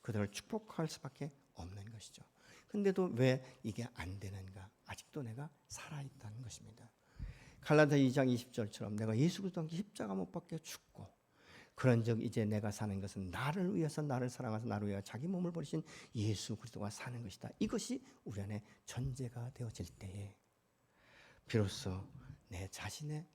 그들을 축복할 수밖에 없는 것이죠. 근데도 왜 이게 안 되는가? 아직도 내가 살아있다는 것입니다. 갈라디아 2장 20절처럼 내가 예수 그리스도와 함께 십자가 못 박혀 죽고 그런즉 이제 내가 사는 것은 나를 위해서 나를 사랑하서 나를 위하여 자기 몸을 버리신 예수 그리스도가 사는 것이다. 이것이 우리 안에 전제가 되어질 때에 비로소 내 자신의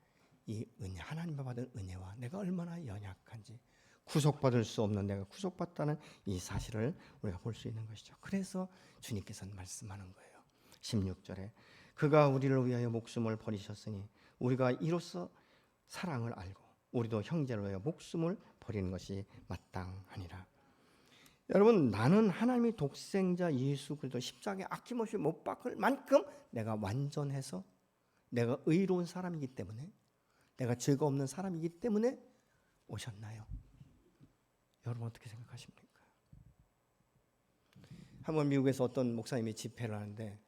이 은혜, 하나님과 받은 은혜와 내가 얼마나 연약한지, 구속받을 수 없는 내가 구속받다는 이 사실을 우리가 볼 수 있는 것이죠. 그래서 주님께서는 말씀하는 거예요. 16절에 그가 우리를 위하여 목숨을 버리셨으니 우리가 이로써 사랑을 알고 우리도 형제를 위하여 목숨을 버리는 것이 마땅하니라. 여러분, 나는 하나님의 독생자 예수 그리스도 십자가에 아낌없이 못 박을 만큼 내가 완전해서 내가 의로운 사람이기 때문에 내가 죄가 없는 사람이기 때문에 오셨나요? 여러분 어떻게 생각하십니까? 한번 미국에서 어떤 목사님이 집회를 하는데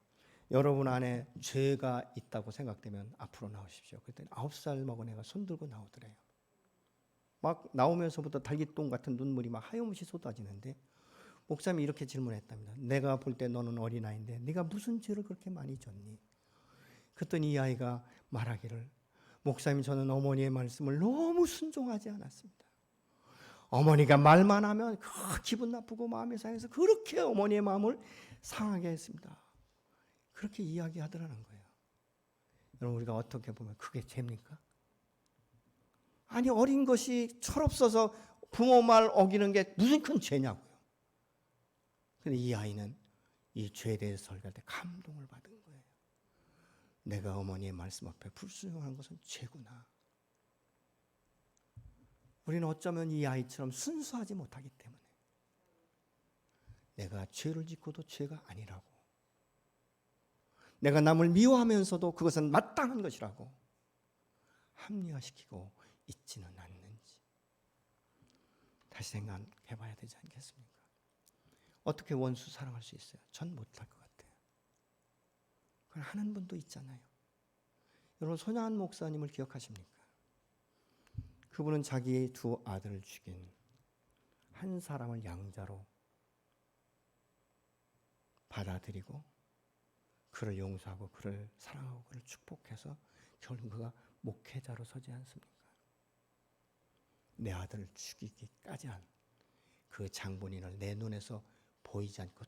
여러분 안에 죄가 있다고 생각되면 앞으로 나오십시오. 그랬더니 9살 먹은 애가 손들고 나오더래요. 막 나오면서부터 달기똥 같은 눈물이 막 하염없이 쏟아지는데 목사님이 이렇게 질문했답니다. 내가 볼 때 너는 어린아이인데 네가 무슨 죄를 그렇게 많이 졌니? 그랬더니 이 아이가 말하기를, 목사님, 저는 어머니의 말씀을 너무 순종하지 않았습니다. 어머니가 말만 하면 기분 나쁘고 마음이 상해서 그렇게 어머니의 마음을 상하게 했습니다. 그렇게 이야기하더라는 거예요. 여러분, 우리가 어떻게 보면 그게 죄입니까? 아니, 어린 것이 철없어서 부모 말 어기는 게 무슨 큰 죄냐고요. 근데 이 아이는 이 죄에 대해서 설교할 때 감동을 받은 거예요. 내가 어머니의 말씀 앞에 불순종하는 것은 죄구나. 우리는 어쩌면 이 아이처럼 순수하지 못하기 때문에 내가 죄를 짓고도 죄가 아니라고, 내가 남을 미워하면서도 그것은 마땅한 것이라고 합리화시키고 있지는 않는지 다시 생각해 봐야 되지 않겠습니까? 어떻게 원수 사랑할 수 있어요? 전 못할 것 같아요. 그걸 하는 분도 있잖아요. 여러분, 손양한 목사님을 기억하십니까? 그분은 자기의 두 아들을 죽인 한 사람을 양자로 받아들이고 그를 용서하고 그를 사랑하고 그를 축복해서 결국 그가 목회자로 서지 않습니까? 내 아들을 죽이기까지 한 그 장본인을 내 눈에서 보이지 않고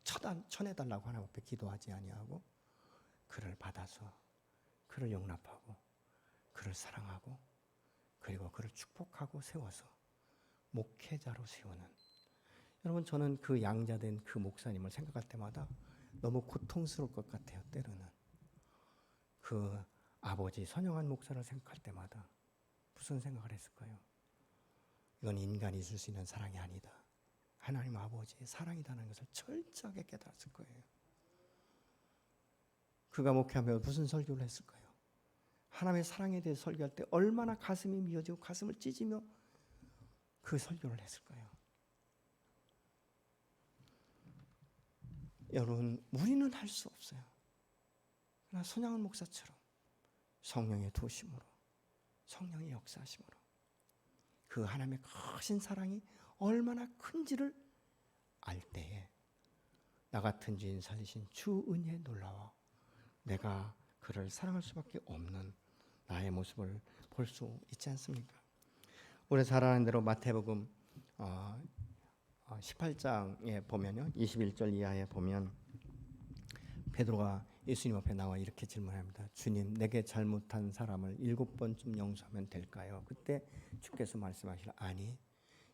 쳐내달라고 하나님 앞에 기도하지 아니하고 그를 받아서 그를 용납하고 그를 사랑하고 그리고 그를 축복하고 세워서 목회자로 세우는, 여러분, 저는 그 양자된 그 목사님을 생각할 때마다 너무 고통스러울 것 같아요. 때로는 그 아버지 손양한 목사를 생각할 때마다 무슨 생각을 했을까요? 이건 인간이 줄 수 있는 사랑이 아니다. 하나님 아버지의 사랑이라는 것을 철저하게 깨달았을 거예요. 그가 목회하며 무슨 설교를 했을까요? 하나님의 사랑에 대해 설교할 때 얼마나 가슴이 미어지고 가슴을 찢으며 그 설교를 했을까요? 여러분, 우리는 할 수 없어요. 그러나 손양은 목사처럼 성령의 도심으로, 성령의 역사하심으로 그 하나님의 크신 사랑이 얼마나 큰지를 알 때에 나 같은 죄인 살리신 주 은혜에 놀라워 내가 그를 사랑할 수밖에 없는 나의 모습을 볼 수 있지 않습니까? 우리 잘 아는 대로 마태복음 18장에 보면요, 21절 이하에 보면 베드로가 예수님 앞에 나와 이렇게 질문합니다. 주님, 내게 잘못한 사람을 7번쯤 용서하면 될까요? 그때 주께서 말씀하시라, 아니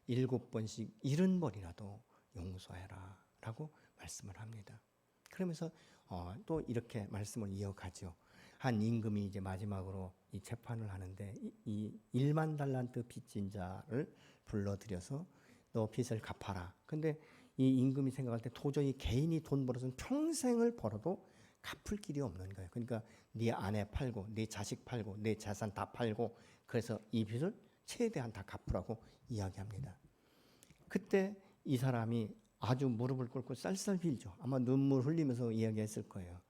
7번씩 70번이라도 용서해라 라고 말씀을 합니다. 그러면서 또 이렇게 말씀을 이어가죠. 한 임금이 이제 마지막으로 이 재판을 하는데 이 1만 달란트 빚진 자를 불러들여서 너 빚을 갚아라. 근데 이 임금이 생각할 때 도저히 개인이 돈 벌어서는 평생을 벌어도 갚을 길이 없는 거예요. 그러니까 네 아내 팔고 네 자식 팔고 네 재산 다 팔고 그래서 이 빚을 최대한 다 갚으라고 이야기합니다. 그때 이 사람이 아주 무릎을 꿇고 쌀쌀 빌죠. 아마 눈물 흘리면서 이야기했을 거예요.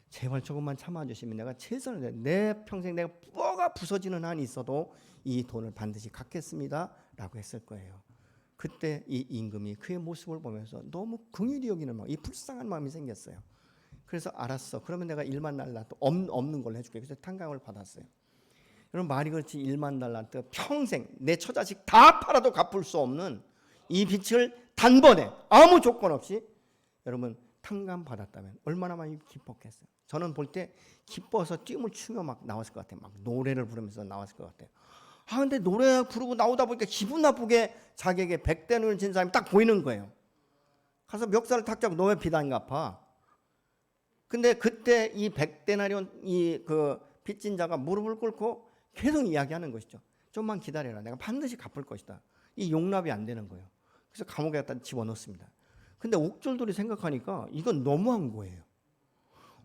제발 조금만 참아주시면 내가 최선을 다해 내 평생 내가 뼈가 부서지는 한이 있어도 이 돈을 반드시 갚겠습니다 라고 했을 거예요. 그때 이 임금이 그의 모습을 보면서 너무 긍휼히 여기는 마음, 이 불쌍한 마음이 생겼어요. 그래서 알았어, 그러면 내가 1만 달란트 없는 걸로 해줄게. 그래서 탕감을 받았어요. 여러분, 말이 그렇지 1만 달란트 평생 내 처자식 다 팔아도 갚을 수 없는 이 빚을 단번에 아무 조건 없이 여러분 탕감 받았다면 얼마나 많이 기뻤겠어요. 저는 볼 때 기뻐서 춤을 추며 막 나왔을 것 같아요. 막 노래를 부르면서 나왔을 것 같아요. 근데 노래 부르고 나오다 보니까 기분 나쁘게 자기에게 100대를 진 사람이 딱 보이는 거예요. 가서 멱살을 탁 잡고 너 왜 빚 안 갚아? 근데 그때 이 100데나리온 이 그 빚진 자가 무릎을 꿇고 계속 이야기하는 것이죠. 좀만 기다려라. 내가 반드시 갚을 것이다. 이 용납이 안 되는 거예요. 그래서 감옥에 갖다 집어넣습니다. 근데 옥졸들이 생각하니까 이건 너무한 거예요.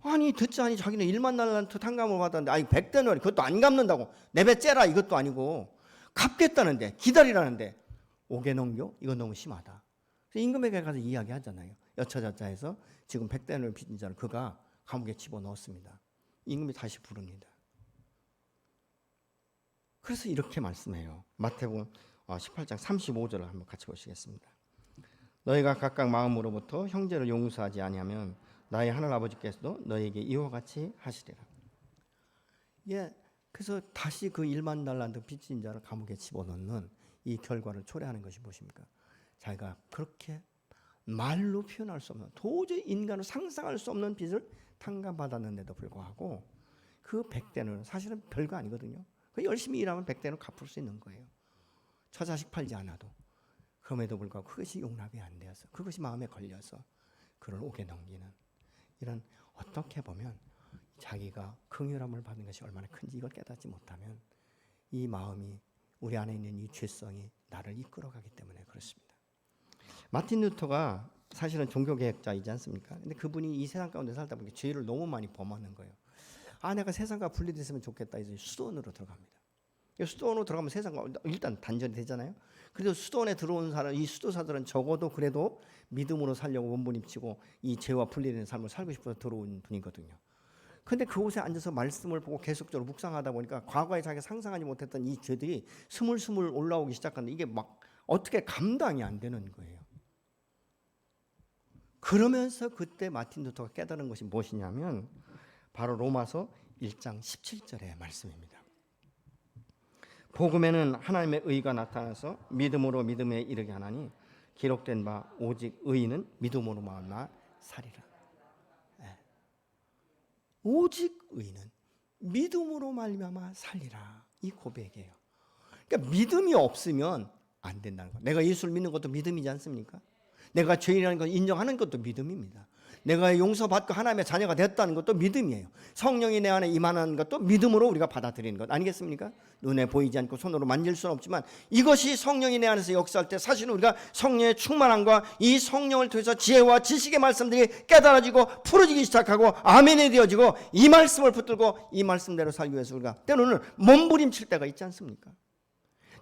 아니 듣지 않니 자기는 1만 달란트 탕감을 받았는데 100데나리 그것도 안 갚는다고 내배째라 이것도 아니고 갚겠다는데 기다리라는데 옥에 넘겨? 이건 너무 심하다. 그래서 임금에게 가서 이야기하잖아요. 여차저차해서 지금 100데나리 빚진 자를 그가 감옥에 집어넣었습니다. 임금이 다시 부릅니다. 그래서 이렇게 말씀해요. 마태복음 18장 35절을 한번 같이 보시겠습니다. 너희가 각각 마음으로부터 형제를 용서하지 아니하면 나의 하늘 아버지께서도 너희에게 이와 같이 하시리라. 예, 그래서 다시 그 1만 달란트 빚진 자를 감옥에 집어넣는 이 결과를 초래하는 것이 무엇입니까? 자기가 그렇게 말로 표현할 수 없는, 도저히 인간으로 상상할 수 없는 빚을 탕감받았는데도 불구하고 그 100대는 사실은 별거 아니거든요. 그 열심히 일하면 100대는 갚을 수 있는 거예요. 처자식 팔지 않아도. 그럼에도 불구하고 그것이 용납이 안 되어서, 그것이 마음에 걸려서 그를 옥에 넘기는, 이런, 어떻게 보면 자기가 긍휼함을 받는 것이 얼마나 큰지 이걸 깨닫지 못하면 이 마음이, 우리 안에 있는 이 죄성이 나를 이끌어가기 때문에 그렇습니다. 마틴 루터가 사실은 종교개혁자이지 않습니까? 근데 그분이 이 세상 가운데 살다 보니까 죄를 너무 많이 범하는 거예요. 내가 세상과 분리됐으면 좋겠다 해서 수도원으로 들어갑니다. 수도원으로 들어가면 세상과 일단 단절이 되잖아요. 그래도 수도원에 들어온 사람, 이 수도사들은 적어도 그래도 믿음으로 살려고 원분입치고 이 죄와 분리된 삶을 살고 싶어서 들어온 분이거든요. 근데 그곳에 앉아서 말씀을 보고 계속적으로 묵상하다 보니까 과거에 자기가 상상하지 못했던 이 죄들이 스물스물 올라오기 시작하는데 이게 막 어떻게 감당이 안 되는 거예요. 그러면서 그때 마틴 루터가 깨달은 것이 무엇이냐면 바로 로마서 1장 17절의 말씀입니다. 복음에는 하나님의 의가 나타나서 믿음으로 믿음에 이르게 하나니 기록된 바 오직 의인은 믿음으로 말미암아 살리라. 오직 의인은 믿음으로 말미암아 살리라. 이 고백이에요. 그러니까 믿음이 없으면 안 된다는 거예요. 내가 예수를 믿는 것도 믿음이지 않습니까? 내가 죄인이라는 걸 인정하는 것도 믿음입니다. 내가 용서받고 하나님의 자녀가 됐다는 것도 믿음이에요. 성령이 내 안에 임하는 것도 믿음으로 우리가 받아들이는 것 아니겠습니까? 눈에 보이지 않고 손으로 만질 수는 없지만 이것이 성령이 내 안에서 역사할 때 사실은 우리가 성령의 충만함과 이 성령을 통해서 지혜와 지식의 말씀들이 깨달아지고 풀어지기 시작하고 아멘이 되어지고 이 말씀을 붙들고 이 말씀대로 살기 위해서 우리가 때로는 몸부림칠 때가 있지 않습니까?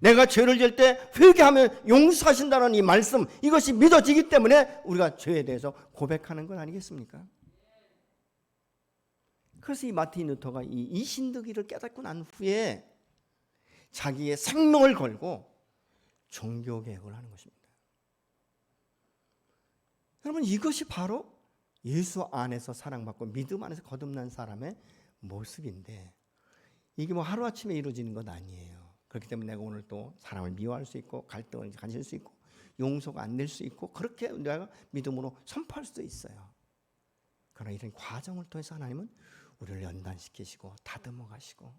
내가 죄를 지을 때 회개하면 용서하신다는 이 말씀, 이것이 믿어지기 때문에 우리가 죄에 대해서 고백하는 것 아니겠습니까? 그래서 이 마틴 루터가 이 신득이를 깨닫고 난 후에 자기의 생명을 걸고 종교개혁을 하는 것입니다. 여러분, 이것이 바로 예수 안에서 사랑받고 믿음 안에서 거듭난 사람의 모습인데 이게 뭐 하루아침에 이루어지는 것 아니에요. 그렇기 때문에 내가 오늘 또 사람을 미워할 수 있고 갈등을 가질 수 있고 용서가 안 될 수 있고 그렇게 내가 믿음으로 선포할 수도 있어요. 그러나 이런 과정을 통해서 하나님은 우리를 연단시키시고 다듬어 가시고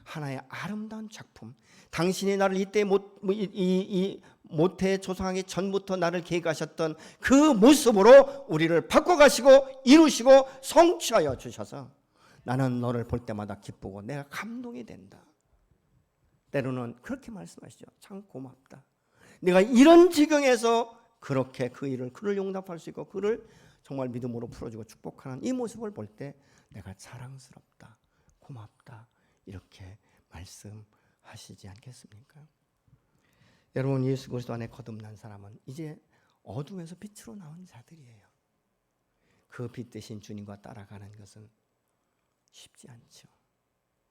하나의 아름다운 작품, 당신이 나를 이때 모태 조성하기 전부터 나를 계획하셨던 그 모습으로 우리를 바꿔가시고 이루시고 성취하여 주셔서 나는 너를 볼 때마다 기쁘고 내가 감동이 된다. 때로는 그렇게 말씀하시죠. 참 고맙다. 내가 이런 지경에서 그렇게 그 일을 그를 용납할 수 있고 그를 정말 믿음으로 풀어주고 축복하는 이 모습을 볼 때 내가 자랑스럽다, 고맙다 이렇게 말씀하시지 않겠습니까? 여러분, 예수 그리스도 안에 거듭난 사람은 이제 어둠에서 빛으로 나온 자들이에요. 그 빛 대신 주님과 따라가는 것은 쉽지 않죠.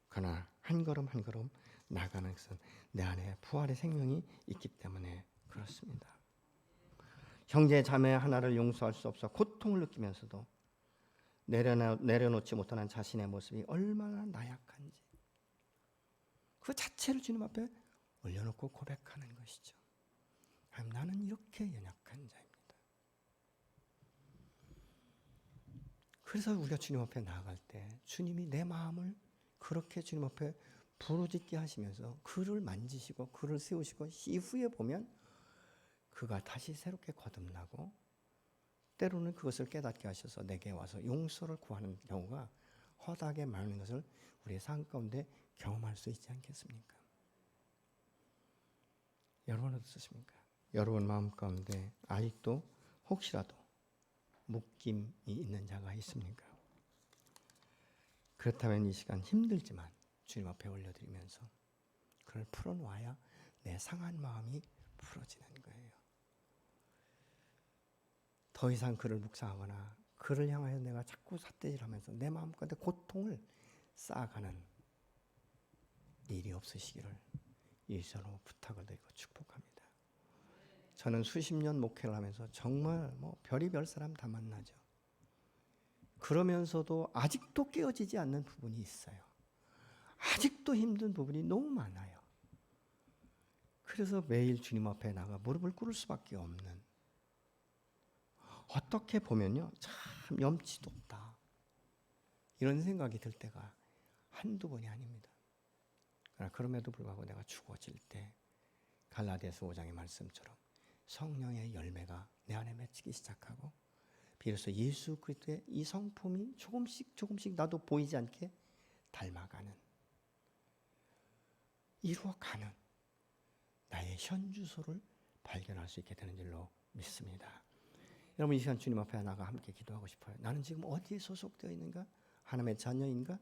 그러나 한 걸음 한 걸음 나가는 것은 내 안에 부활의 생명이 있기 때문에 그렇습니다. 형제 자매 하나를 용서할 수 없어 고통을 느끼면서도 내려놓지 못하는 자신의 모습이 얼마나 나약한지 그 자체를 주님 앞에 올려놓고 고백하는 것이죠. 나는 이렇게 연약한 자입니다. 그래서 우리가 주님 앞에 나아갈 때 주님이 내 마음을 그렇게 주님 앞에 부르짖게 하시면서 그를 만지시고 그를 세우시고 이후에 보면 그가 다시 새롭게 거듭나고 때로는 그것을 깨닫게 하셔서 내게 와서 용서를 구하는 경우가 허다하게 많은 것을 우리의 삶 가운데 경험할 수 있지 않겠습니까? 여러분 어떻습니까? 여러분 마음 가운데 아직도 혹시라도 묶임이 있는 자가 있습니까? 그렇다면 이 시간 힘들지만 주님 앞에 올려드리면서 그걸 풀어놓아야 내 상한 마음이 풀어지는 거예요. 더 이상 그를 묵상하거나 그를 향하여 내가 자꾸 삿대질하면서 내 마음 가운데 고통을 쌓아가는 일이 없으시기를 예수로 부탁을 드리고 축복합니다. 저는 수십 년 목회를 하면서 정말 별의별 사람 다 만나죠. 그러면서도 아직도 깨어지지 않는 부분이 있어요. 아직도 힘든 부분이 너무 많아요. 그래서 매일 주님 앞에 나가 무릎을 꿇을 수밖에 없는, 어떻게 보면요 참 염치도 없다 이런 생각이 들 때가 한두 번이 아닙니다. 그러나 그럼에도 불구하고 내가 죽어질 때 갈라디아서 5장의 말씀처럼 성령의 열매가 내 안에 맺히기 시작하고 비로소 예수 그리스도의 이 성품이 조금씩 나도 보이지 않게 닮아가는, 이루어가는 나의 현주소를 발견할 수 있게 되는 줄로 믿습니다. 여러분, 이 시간 주님 앞에 나가 함께 기도하고 싶어요. 나는 지금 어디에 소속되어 있는가? 하나님의 자녀인가?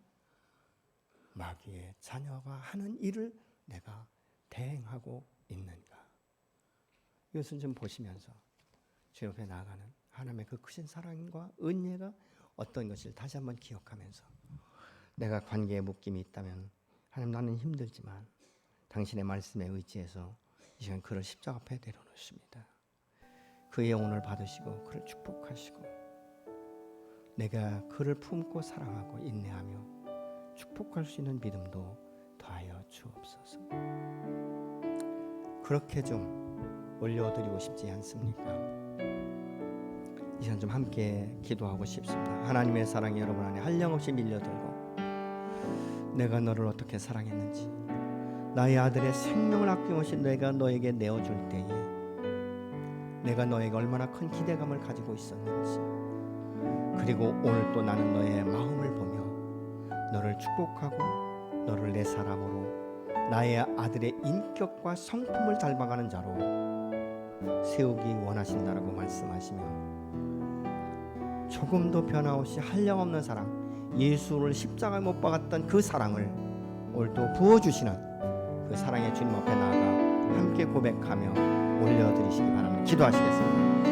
마귀의 자녀가 하는 일을 내가 대행하고 있는가? 이것은 좀 보시면서 주님 앞에 나아가는 하나님의 그 크신 사랑과 은혜가 어떤 것을 다시 한번 기억하면서, 내가 관계에 묶임이 있다면 하나님 나는 힘들지만 당신의 말씀에 의지해서 이 시간 그를 십자가 앞에 내려놓습니다. 그의 영혼을 받으시고 그를 축복하시고 내가 그를 품고 사랑하고 인내하며 축복할 수 있는 믿음도 더하여 주옵소서. 그렇게 좀 올려드리고 싶지 않습니까? 이 시간 좀 함께 기도하고 싶습니다. 하나님의 사랑이 여러분 안에 한량없이 밀려들고 내가 너를 어떻게 사랑했는지, 나의 아들의 생명을 아낌없이 내가 너에게 내어줄 때에 내가 너에게 얼마나 큰 기대감을 가지고 있었는지, 그리고 오늘 또 나는 너의 마음을 보며 너를 축복하고 너를 내 사람으로 나의 아들의 인격과 성품을 닮아가는 자로 세우기 원하신다라고 말씀하시며, 조금도 변화없이 한량없는 사랑, 예수를 십자가에 못 박았던 그 사랑을 오늘도 부어주시는 그 사랑의 주님 앞에 나아가 함께 고백하며 올려드리시기 바랍니다. 기도하시겠습니다.